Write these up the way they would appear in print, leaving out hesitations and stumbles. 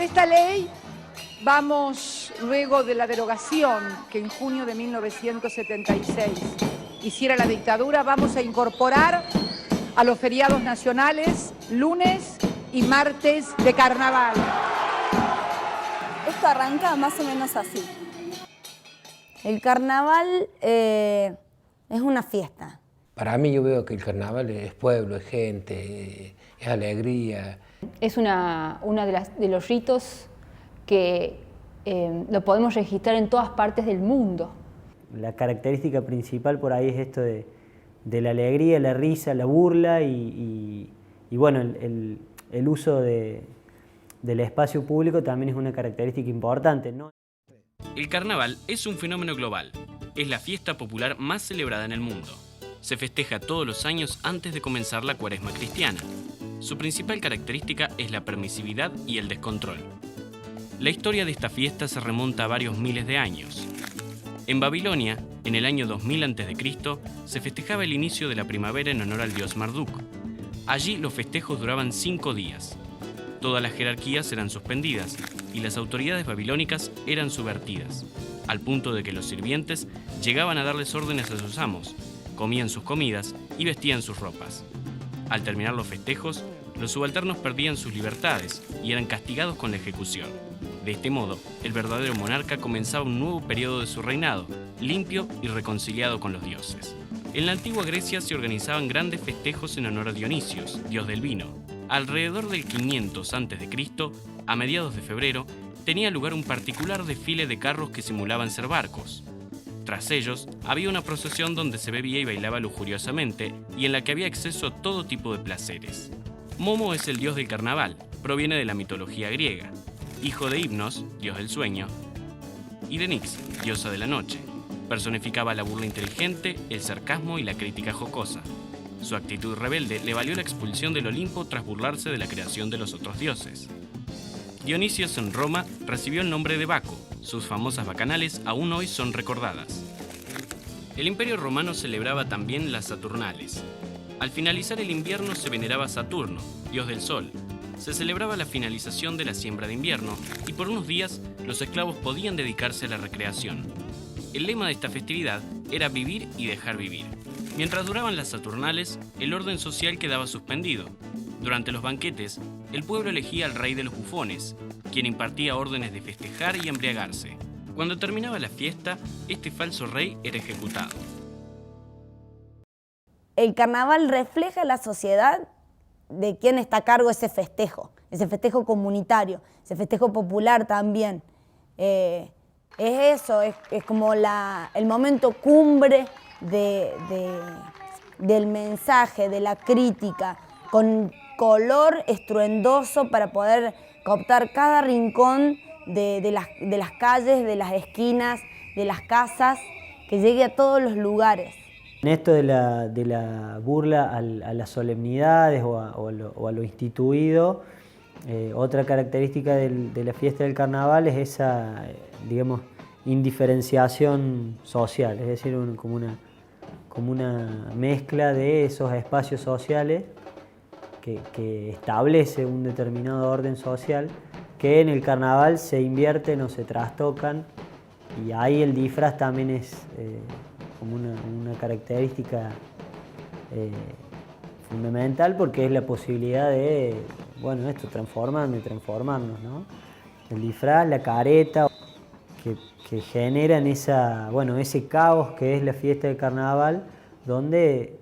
Por esta ley vamos, luego de la derogación que en junio de 1976 hiciera la dictadura, vamos a incorporar a los feriados nacionales lunes y martes de carnaval. Esto arranca más o menos así. El carnaval es una fiesta. Para mí yo veo que el carnaval es pueblo, es gente, es alegría. Es una de los ritos que lo podemos registrar en todas partes del mundo. La característica principal por ahí es esto de la alegría, la risa, la burla y bueno, el uso del espacio público también es una característica importante, ¿no? El carnaval es un fenómeno global. Es la fiesta popular más celebrada en el mundo. Se festeja todos los años antes de comenzar la Cuaresma cristiana. Su principal característica es la permisividad y el descontrol. La historia de esta fiesta se remonta a varios miles de años. En Babilonia, en el año 2000 a.C., se festejaba el inicio de la primavera en honor al dios Marduk. Allí los festejos duraban 5 días. Todas las jerarquías eran suspendidas y las autoridades babilónicas eran subvertidas, al punto de que los sirvientes llegaban a darles órdenes a sus amos, comían sus comidas y vestían sus ropas. Al terminar los festejos, los subalternos perdían sus libertades y eran castigados con la ejecución. De este modo, el verdadero monarca comenzaba un nuevo periodo de su reinado, limpio y reconciliado con los dioses. En la antigua Grecia se organizaban grandes festejos en honor a Dionisios, dios del vino. Alrededor del 500 a.C., a mediados de febrero, tenía lugar un particular desfile de carros que simulaban ser barcos. Tras ellos, había una procesión donde se bebía y bailaba lujuriosamente y en la que había acceso a todo tipo de placeres. Momo es el dios del carnaval, proviene de la mitología griega, hijo de Hipnos, dios del sueño, y de Nix, diosa de la noche. Personificaba la burla inteligente, el sarcasmo y la crítica jocosa. Su actitud rebelde le valió la expulsión del Olimpo tras burlarse de la creación de los otros dioses. Dionisios en Roma recibió el nombre de Baco. Sus famosas bacanales aún hoy son recordadas. El Imperio Romano celebraba también las Saturnales. Al finalizar el invierno se veneraba a Saturno, dios del sol. Se celebraba la finalización de la siembra de invierno y por unos días los esclavos podían dedicarse a la recreación. El lema de esta festividad era vivir y dejar vivir. Mientras duraban las Saturnales, el orden social quedaba suspendido. Durante los banquetes, el pueblo elegía al rey de los bufones, quien impartía órdenes de festejar y embriagarse. Cuando terminaba la fiesta, este falso rey era ejecutado. El carnaval refleja la sociedad de quien está a cargo de ese festejo comunitario, ese festejo popular también. Es eso, es como el momento cumbre del mensaje, de la crítica, con color estruendoso para poder cooptar cada rincón de las calles, de las esquinas, de las casas, que llegue a todos los lugares. En esto de la burla a las solemnidades o a lo instituido, otra característica de la fiesta del carnaval es esa, digamos, indiferenciación social, es decir, como una mezcla de esos espacios sociales que establece un determinado orden social, que en el carnaval se invierten o se trastocan, y ahí el disfraz también es como una característica fundamental, porque es la posibilidad de, bueno, esto, transformarnos, ¿no? El disfraz, la careta, que generan ese caos que es la fiesta del carnaval, donde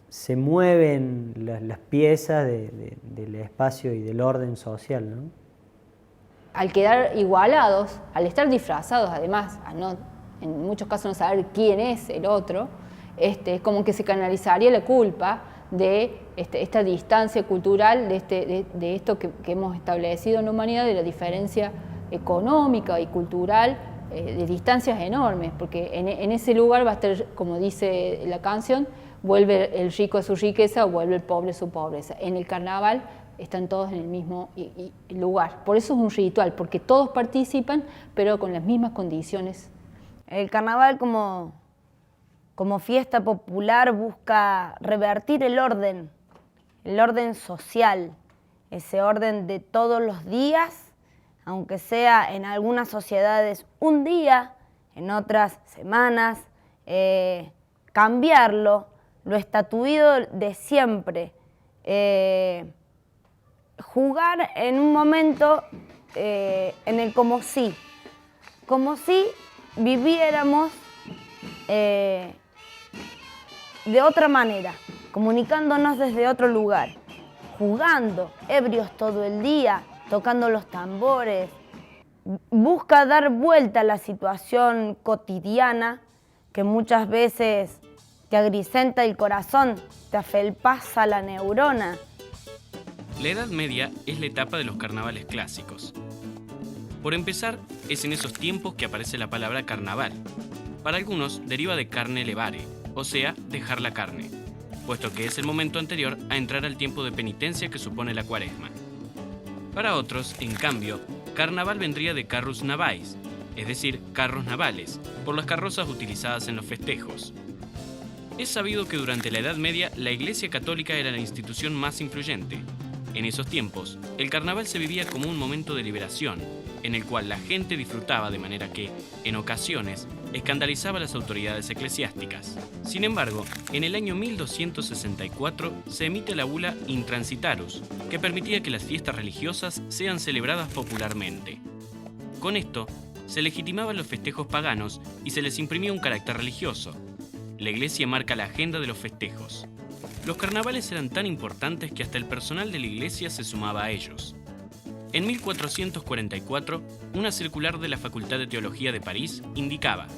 se mueven las piezas del espacio y del orden social, ¿no? Al quedar igualados, al estar disfrazados además, en muchos casos no saber quién es el otro, es como que se canalizaría la culpa de esta distancia cultural, de esto que hemos establecido en la humanidad, de la diferencia económica y cultural, de distancias enormes, porque en ese lugar va a estar, como dice la canción, vuelve el rico a su riqueza o vuelve el pobre a su pobreza. En el carnaval están todos en el mismo lugar. Por eso es un ritual, porque todos participan, pero con las mismas condiciones. El carnaval como fiesta popular busca revertir el orden social, ese orden de todos los días, aunque sea en algunas sociedades un día, en otras semanas, cambiarlo, lo estatuido de siempre, jugar en un momento en el como si viviéramos de otra manera, comunicándonos desde otro lugar, jugando, ebrios todo el día, tocando los tambores. Busca dar vuelta a la situación cotidiana que muchas veces te agrisenta el corazón, te afelpaza la neurona. La Edad Media es la etapa de los carnavales clásicos. Por empezar, es en esos tiempos que aparece la palabra carnaval. Para algunos deriva de carne levare, o sea, dejar la carne, puesto que es el momento anterior a entrar al tiempo de penitencia que supone la Cuaresma. Para otros, en cambio, carnaval vendría de carrus navais, es decir, carros navales, por las carrozas utilizadas en los festejos. Es sabido que durante la Edad Media la Iglesia Católica era la institución más influyente. En esos tiempos, el carnaval se vivía como un momento de liberación, en el cual la gente disfrutaba de manera que, en ocasiones, escandalizaba a las autoridades eclesiásticas. Sin embargo, en el año 1264 se emite la bula Intransitatus, que permitía que las fiestas religiosas sean celebradas popularmente. Con esto, se legitimaban los festejos paganos y se les imprimía un carácter religioso. La Iglesia marca la agenda de los festejos. Los carnavales eran tan importantes que hasta el personal de la Iglesia se sumaba a ellos. En 1444, una circular de la Facultad de Teología de París indicaba: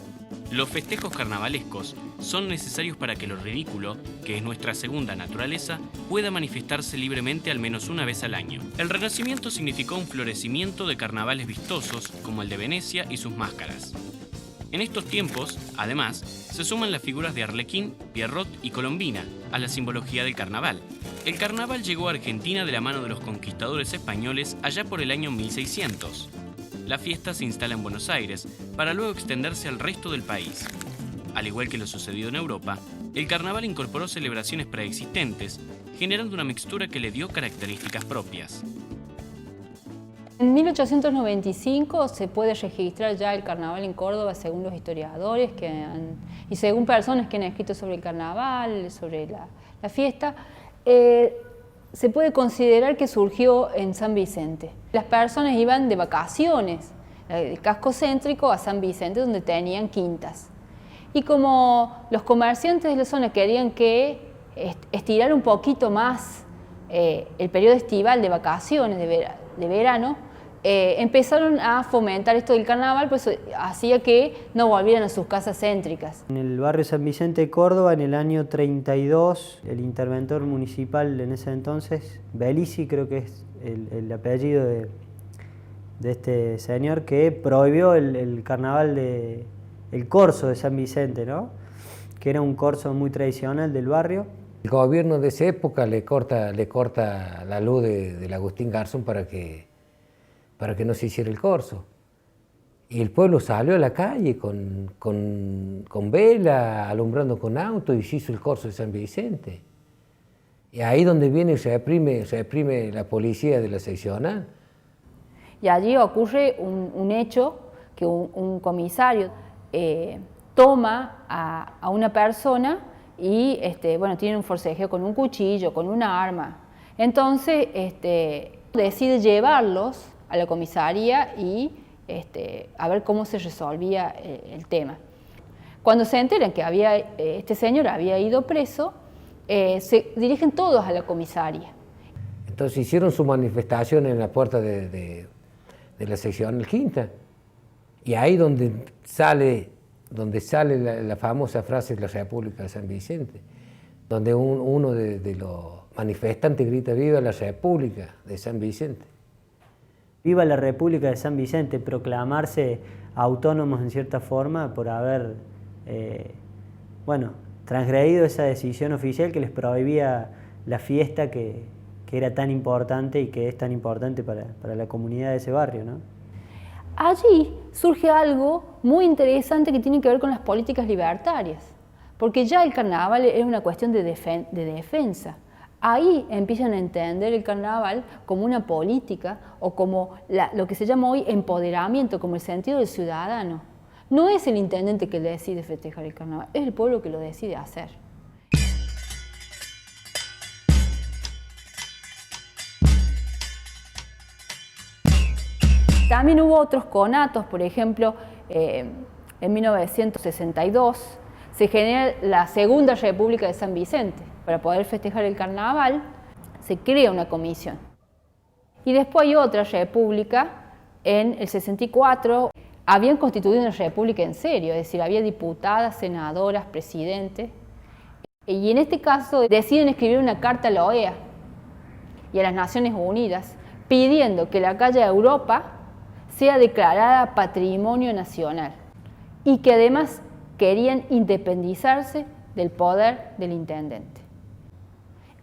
los festejos carnavalescos son necesarios para que lo ridículo, que es nuestra segunda naturaleza, pueda manifestarse libremente al menos una vez al año. El Renacimiento significó un florecimiento de carnavales vistosos, como el de Venecia y sus máscaras. En estos tiempos, además, se suman las figuras de Arlequín, Pierrot y Colombina a la simbología del carnaval. El carnaval llegó a Argentina de la mano de los conquistadores españoles allá por el año 1600. La fiesta se instala en Buenos Aires para luego extenderse al resto del país. Al igual que lo sucedido en Europa, el carnaval incorporó celebraciones preexistentes, generando una mixtura que le dio características propias. En 1895 se puede registrar ya el carnaval en Córdoba según los historiadores y según personas que han escrito sobre el carnaval, sobre la fiesta. Se puede considerar que surgió en San Vicente. Las personas iban de vacaciones del casco céntrico a San Vicente, donde tenían quintas. Y como los comerciantes de la zona querían que estirar un poquito más el periodo estival de vacaciones, de verano, empezaron a fomentar esto del carnaval, pues hacía que no volvieran a sus casas céntricas. En el barrio San Vicente de Córdoba, en el año 32, el interventor municipal en ese entonces, Belici, creo que es el apellido de este señor, que prohibió el carnaval el corso de San Vicente, ¿no? Que era un corso muy tradicional del barrio. El gobierno de esa época le corta la luz del Agustín Garzón para que no se hiciera el corso. Y el pueblo salió a la calle con vela, alumbrando con auto, y se hizo el corso de San Vicente. Y ahí donde viene se reprime la policía de la seccional. Y allí ocurre un hecho que un comisario toma a una persona y tiene un forcejeo con un cuchillo, con una arma. Entonces decide llevarlos a la comisaría y a ver cómo se resolvía el tema. Cuando se enteran que este señor había ido preso, se dirigen todos a la comisaría. Entonces hicieron su manifestación en la puerta de la sección quinta, y ahí donde sale la famosa frase de la República de San Vicente, donde uno de los manifestantes grita: ¡viva la República de San Vicente! Viva la República de San Vicente, proclamarse autónomos en cierta forma por haber transgredido esa decisión oficial que les prohibía la fiesta que era tan importante y que es tan importante para la comunidad de ese barrio, ¿no? Allí surge algo muy interesante que tiene que ver con las políticas libertarias, porque ya el carnaval era una cuestión de defensa. Ahí empiezan a entender el carnaval como una política o como lo que se llama hoy empoderamiento, como el sentido del ciudadano. No es el intendente que decide festejar el carnaval, es el pueblo que lo decide hacer. También hubo otros conatos, por ejemplo, en 1962 se genera la Segunda República de San Vicente. Para poder festejar el carnaval se crea una comisión. Y después hay otra república, en el 64 habían constituido una república en serio, es decir, había diputadas, senadoras, presidentes. Y en este caso deciden escribir una carta a la OEA y a las Naciones Unidas pidiendo que la calle Europa sea declarada Patrimonio Nacional y que además querían independizarse del poder del intendente.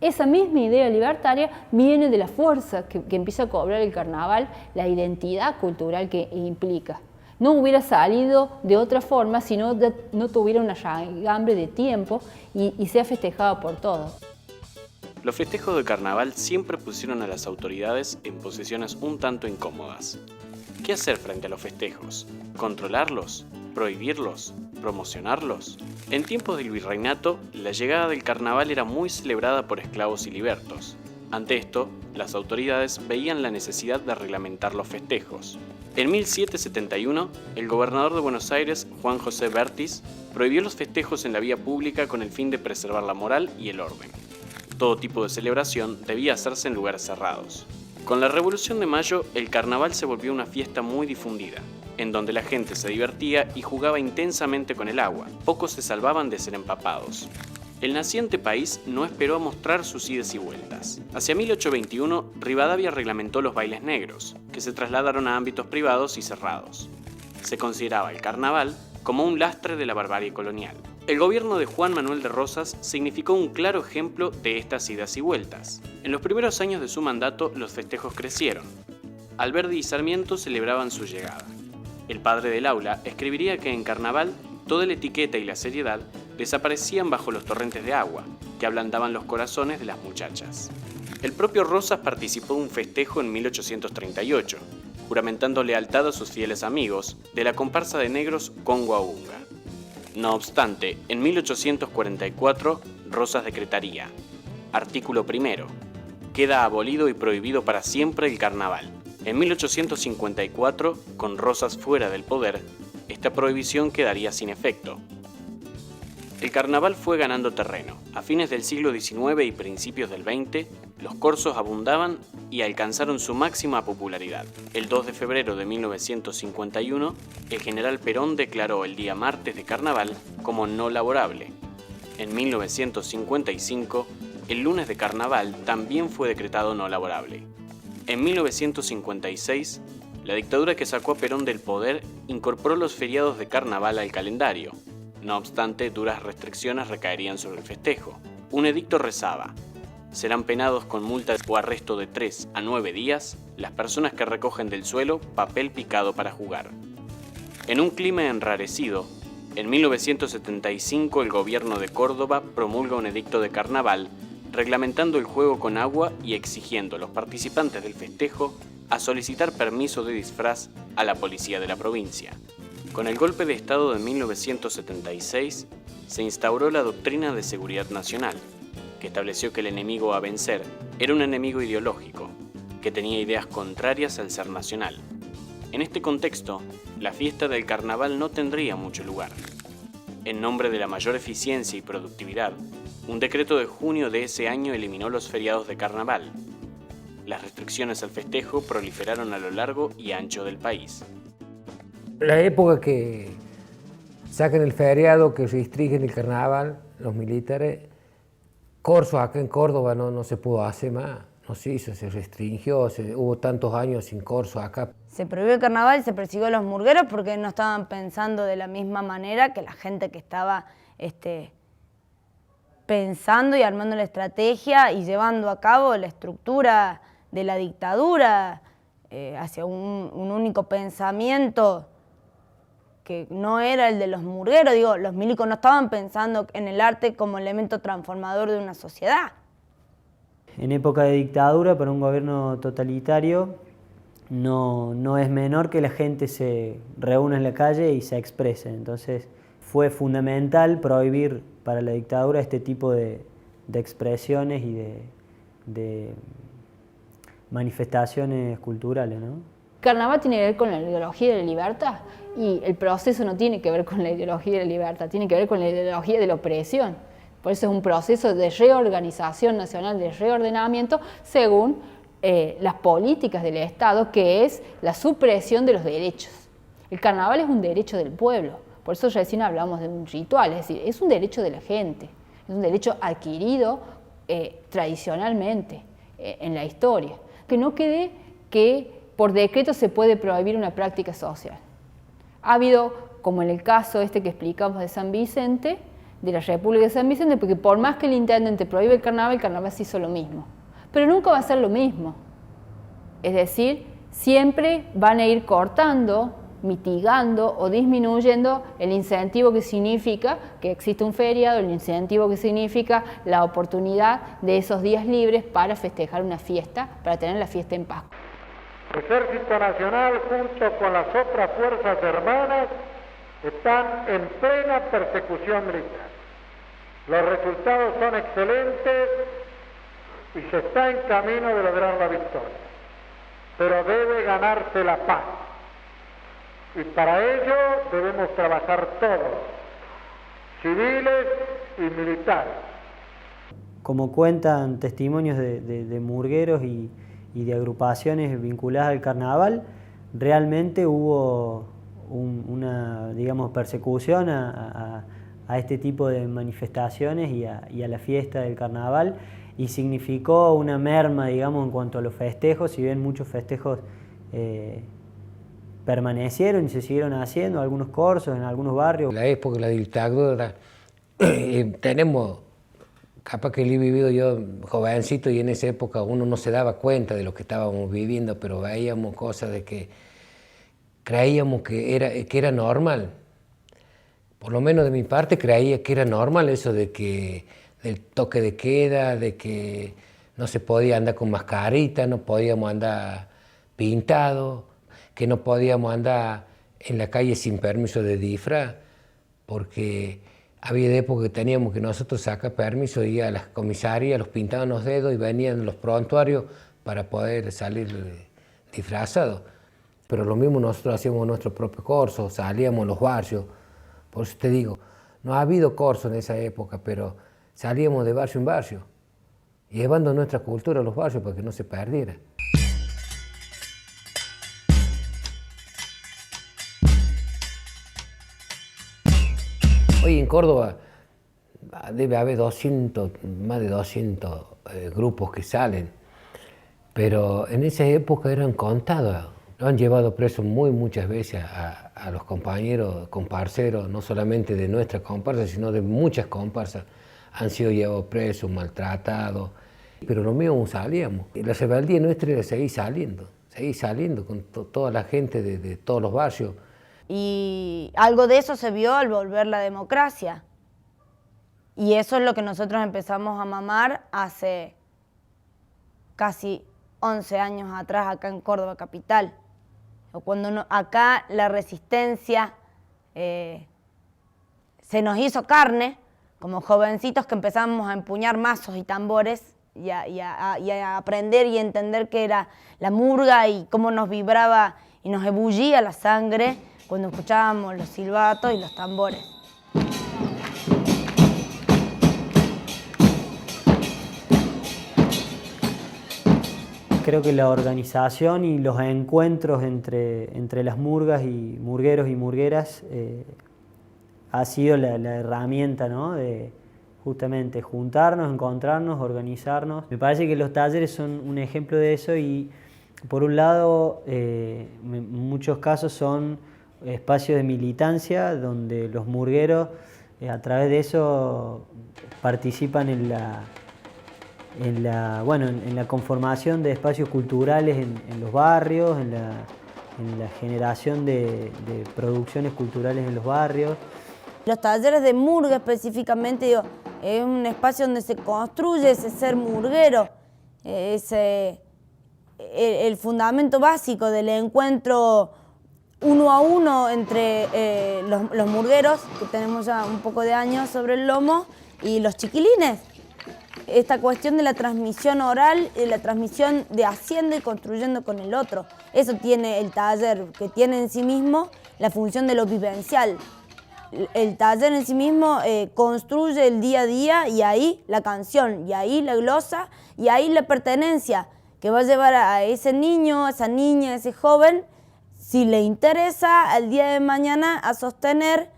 Esa misma idea libertaria viene de la fuerza que empieza a cobrar el carnaval, la identidad cultural que implica. No hubiera salido de otra forma si no tuviera una raigambre de tiempo y sea festejado por todos. Los festejos de carnaval siempre pusieron a las autoridades en posiciones un tanto incómodas. ¿Qué hacer frente a los festejos? ¿Controlarlos? ¿Prohibirlos? ¿Promocionarlos? En tiempos del virreinato, la llegada del carnaval era muy celebrada por esclavos y libertos. Ante esto, las autoridades veían la necesidad de reglamentar los festejos. En 1771, el gobernador de Buenos Aires, Juan José Bertis, prohibió los festejos en la vía pública con el fin de preservar la moral y el orden. Todo tipo de celebración debía hacerse en lugares cerrados. Con la Revolución de Mayo, el carnaval se volvió una fiesta muy difundida, en donde la gente se divertía y jugaba intensamente con el agua. Pocos se salvaban de ser empapados. El naciente país no esperó a mostrar sus idas y vueltas. Hacia 1821, Rivadavia reglamentó los bailes negros, que se trasladaron a ámbitos privados y cerrados. Se consideraba el carnaval como un lastre de la barbarie colonial. El gobierno de Juan Manuel de Rosas significó un claro ejemplo de estas idas y vueltas. En los primeros años de su mandato, los festejos crecieron. Alberdi y Sarmiento celebraban su llegada. El padre del aula escribiría que en carnaval toda la etiqueta y la seriedad desaparecían bajo los torrentes de agua, que ablandaban los corazones de las muchachas. El propio Rosas participó de un festejo en 1838, juramentando lealtad a sus fieles amigos de la comparsa de negros Congoaunga. No obstante, en 1844, Rosas decretaría: artículo primero, queda abolido y prohibido para siempre el carnaval. En 1854, con Rosas fuera del poder, esta prohibición quedaría sin efecto. El carnaval fue ganando terreno. A fines del siglo XIX y principios del XX, los corsos abundaban y alcanzaron su máxima popularidad. El 2 de febrero de 1951, el general Perón declaró el día martes de carnaval como no laborable. En 1955, el lunes de carnaval también fue decretado no laborable. En 1956, la dictadura que sacó a Perón del poder incorporó los feriados de carnaval al calendario. No obstante, duras restricciones recaerían sobre el festejo. Un edicto rezaba: serán penados con multas o arresto de 3 a 9 días las personas que recogen del suelo papel picado para jugar. En un clima enrarecido, en 1975 el gobierno de Córdoba promulga un edicto de carnaval reglamentando el juego con agua y exigiendo a los participantes del festejo a solicitar permiso de disfraz a la policía de la provincia. Con el golpe de Estado de 1976 se instauró la doctrina de seguridad nacional, que estableció que el enemigo a vencer era un enemigo ideológico, que tenía ideas contrarias al ser nacional. En este contexto, la fiesta del carnaval no tendría mucho lugar. En nombre de la mayor eficiencia y productividad, un decreto de junio de ese año eliminó los feriados de carnaval. Las restricciones al festejo proliferaron a lo largo y ancho del país. La época que sacan el feriado, que restringen el carnaval, los militares, corsos acá en Córdoba no se pudo hacer más, no se hizo, se restringió, hubo tantos años sin corso acá. Se prohibió el carnaval y se persiguió a los murgueros porque no estaban pensando de la misma manera que la gente que estaba pensando y armando la estrategia y llevando a cabo la estructura de la dictadura hacia un único pensamiento que no era el de los murgueros. Digo, los milicos no estaban pensando en el arte como elemento transformador de una sociedad. en época de dictadura, para un gobierno totalitario, no es menor que la gente se reúna en la calle y se exprese. Entonces fue fundamental prohibir para la dictadura este tipo de expresiones y de manifestaciones culturales, ¿no? Carnaval tiene que ver con la ideología de la libertad y el proceso no tiene que ver con la ideología de la libertad, tiene que ver con la ideología de la opresión. Por eso es un proceso de reorganización nacional, de reordenamiento según las políticas del Estado, que es la supresión de los derechos. El carnaval es un derecho del pueblo, por eso recién hablamos de un ritual, es decir, es un derecho de la gente, es un derecho adquirido tradicionalmente en la historia. Que no quede que por decreto se puede prohibir una práctica social. Ha habido, como en el caso este que explicamos de San Vicente, de la República de San Vicente, porque por más que el intendente prohíbe el carnaval se hizo lo mismo. Pero nunca va a ser lo mismo. Es decir, siempre van a ir cortando, mitigando o disminuyendo el incentivo que significa que existe un feriado, el incentivo que significa la oportunidad de esos días libres para festejar una fiesta, para tener la fiesta en paz. El Ejército Nacional, junto con las otras fuerzas hermanas, están en plena persecución militar. Los resultados son excelentes y se está en camino de lograr la victoria. Pero debe ganarse la paz. Y para ello debemos trabajar todos, civiles y militares. Como cuentan testimonios de murgueros y de agrupaciones vinculadas al carnaval, realmente hubo una, digamos, persecución a este tipo de manifestaciones y a la fiesta del carnaval, y significó una merma, digamos, en cuanto a los festejos. Si bien muchos festejos permanecieron y se siguieron haciendo, algunos corsos en algunos barrios. La época de la dictadura, tenemos, capaz que lo he vivido yo jovencito, y en esa época uno no se daba cuenta de lo que estábamos viviendo, pero veíamos cosas de que creíamos que era normal. Por lo menos de mi parte creía que era normal eso de que del toque de queda, de que no se podía andar con mascarita, no podíamos andar pintados, que no podíamos andar en la calle sin permiso de disfraz, porque había de época que teníamos que nosotros sacar permiso, ir a las comisarías, los pintaban los dedos y venían los prontuarios para poder salir disfrazados. Pero lo mismo nosotros hacíamos nuestro propio corso, salíamos a los barrios. Por eso te digo, no ha habido corso en esa época, pero salíamos de barrio en barrio, llevando nuestra cultura a los barrios para que no se perdiera. Hoy en Córdoba debe haber más de 200 grupos que salen, pero en esa época eran contados. Lo han llevado presos muchas veces a los compañeros, comparseros, no solamente de nuestra comparsa, sino de muchas comparsas. Han sido llevados presos, maltratados, pero lo mismo salíamos. Y la rebeldía nuestra era seguir saliendo con toda la gente de todos los barrios. Y algo de eso se vio al volver la democracia. Y eso es lo que nosotros empezamos a mamar hace casi 11 años atrás, acá en Córdoba capital. Cuando acá la resistencia se nos hizo carne, como jovencitos que empezamos a empuñar mazos y tambores y a aprender y entender qué era la murga y cómo nos vibraba y nos ebullía la sangre cuando escuchábamos los silbatos y los tambores. Creo que la organización y los encuentros entre las murgas y murgueros y murgueras ha sido la herramienta, ¿no?, de justamente juntarnos, encontrarnos, organizarnos. Me parece que los talleres son un ejemplo de eso y, por un lado, en muchos casos son espacios de militancia donde los murgueros a través de eso participan en la conformación de espacios culturales en los barrios, en la generación de producciones culturales en los barrios. Los talleres de murga específicamente, es un espacio donde se construye ese ser murguero es el fundamento básico del encuentro uno a uno entre los murgueros, que tenemos ya un poco de años sobre el lomo, y los chiquilines. Esta cuestión de la transmisión oral, de la transmisión de haciendo y construyendo con el otro. Eso tiene el taller, que tiene en sí mismo la función de lo vivencial. El taller en sí mismo construye el día a día, y ahí la canción, y ahí la glosa, y ahí la pertenencia, que va a llevar a ese niño, a esa niña, a ese joven, si le interesa, al día de mañana a sostener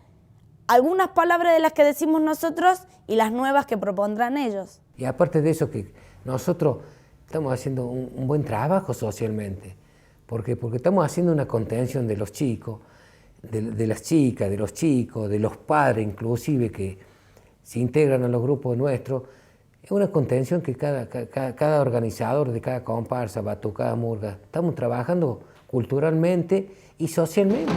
algunas palabras de las que decimos nosotros y las nuevas que propondrán ellos. Y aparte de eso, que nosotros estamos haciendo un buen trabajo socialmente, porque estamos haciendo una contención de los chicos, de las chicas, de los chicos, de los padres inclusive, que se integran a los grupos nuestros. Es una contención que cada organizador de cada comparsa, batucada, murga, estamos trabajando culturalmente y socialmente.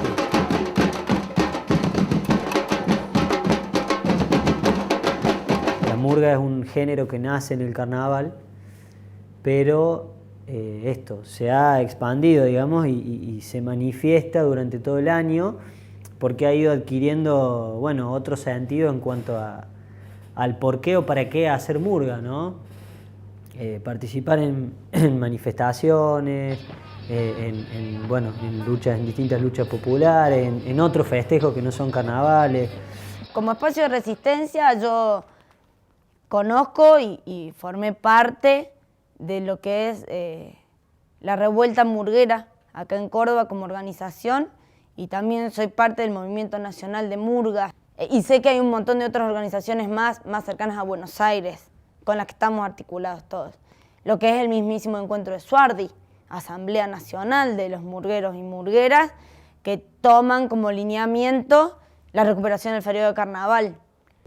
La murga es un género que nace en el carnaval, pero esto se ha expandido, digamos, y se manifiesta durante todo el año, porque ha ido adquiriendo, bueno, otro sentido en cuanto al por qué o para qué hacer murga, ¿no? Participar en manifestaciones, en luchas, en distintas luchas populares, en otros festejos que no son carnavales. Como espacio de resistencia yo conozco y formé parte de lo que es la revuelta murguera acá en Córdoba como organización, y también soy parte del Movimiento Nacional de Murgas. Y sé que hay un montón de otras organizaciones más cercanas a Buenos Aires, con las que estamos articulados todos. Lo que es el mismísimo encuentro de Suardi, Asamblea Nacional de los Murgueros y Murgueras, que toman como lineamiento la recuperación del feriado de carnaval.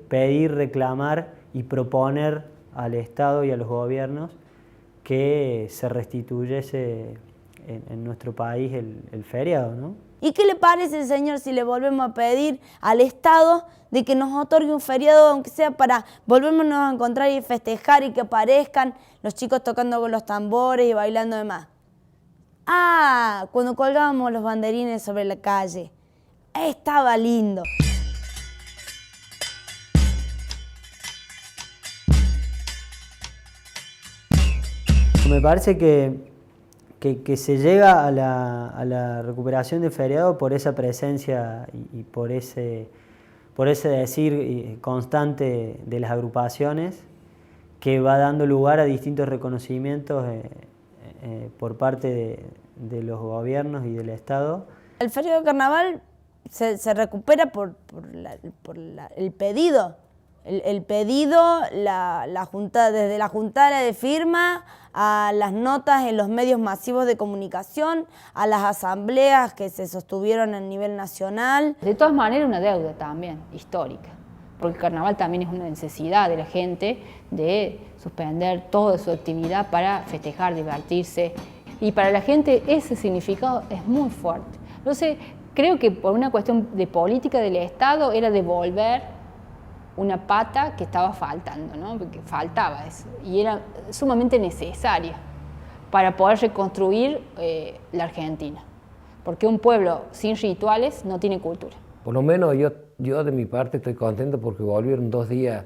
Pedir, reclamar y proponer al Estado y a los gobiernos que se restituyese en nuestro país el feriado, ¿no? ¿Y qué le parece, señor, si le volvemos a pedir al Estado de que nos otorgue un feriado, aunque sea para volvernos a encontrar y festejar, y que aparezcan los chicos tocando con los tambores y bailando demás? Ah, cuando colgábamos los banderines sobre la calle. Estaba lindo. Me parece que se llega a la recuperación del feriado por esa presencia y por ese decir constante de las agrupaciones, que va dando lugar a distintos reconocimientos por parte de los gobiernos y del Estado. El feriado de carnaval se recupera por el pedido. El pedido, la junta, desde la juntada de firma a las notas en los medios masivos de comunicación, a las asambleas que se sostuvieron a nivel nacional. De todas maneras, una deuda también histórica, porque el carnaval también es una necesidad de la gente de suspender toda su actividad para festejar, divertirse, y para la gente ese significado es muy fuerte. Entonces, creo que por una cuestión de política del Estado era devolver una pata que estaba faltando, ¿no? Porque faltaba eso, y era sumamente necesaria para poder reconstruir la Argentina, porque un pueblo sin rituales no tiene cultura. Por lo menos yo de mi parte estoy contento porque volvieron dos días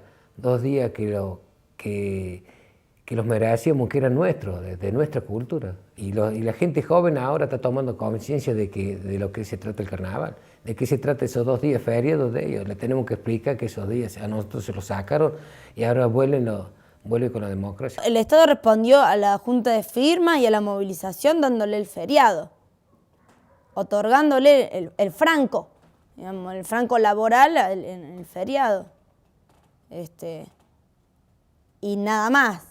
que los merecíamos, que eran nuestros, de nuestra cultura. Y la gente joven ahora está tomando conciencia de lo que se trata el carnaval, de qué se trata esos 2 días feriados de ellos. Le tenemos que explicar que esos días a nosotros se los sacaron y ahora vuelve con la democracia. El Estado respondió a la junta de firmas y a la movilización dándole el feriado, otorgándole el franco, digamos, el franco laboral en el feriado. Y nada más.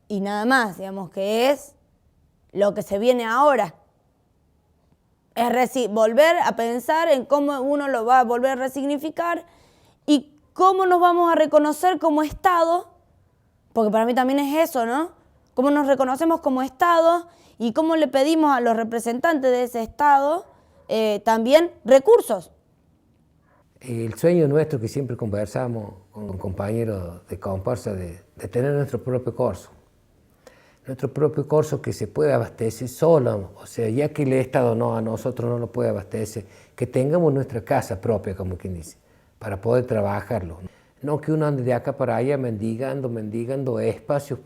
Y nada más, digamos, que es lo que se viene ahora. Es volver a pensar en cómo uno lo va a volver a resignificar y cómo nos vamos a reconocer como Estado, porque para mí también es eso, ¿no? Cómo nos reconocemos como Estado y cómo le pedimos a los representantes de ese Estado también recursos. El sueño nuestro que siempre conversamos con compañeros de comparsa de tener nuestro propio corso. Nuestro propio corso que se puede abastecer solo, o sea, ya que el Estado a nosotros no lo puede abastecer, que tengamos nuestra casa propia, como quien dice, para poder trabajarlo. No que uno ande de acá para allá mendigando espacios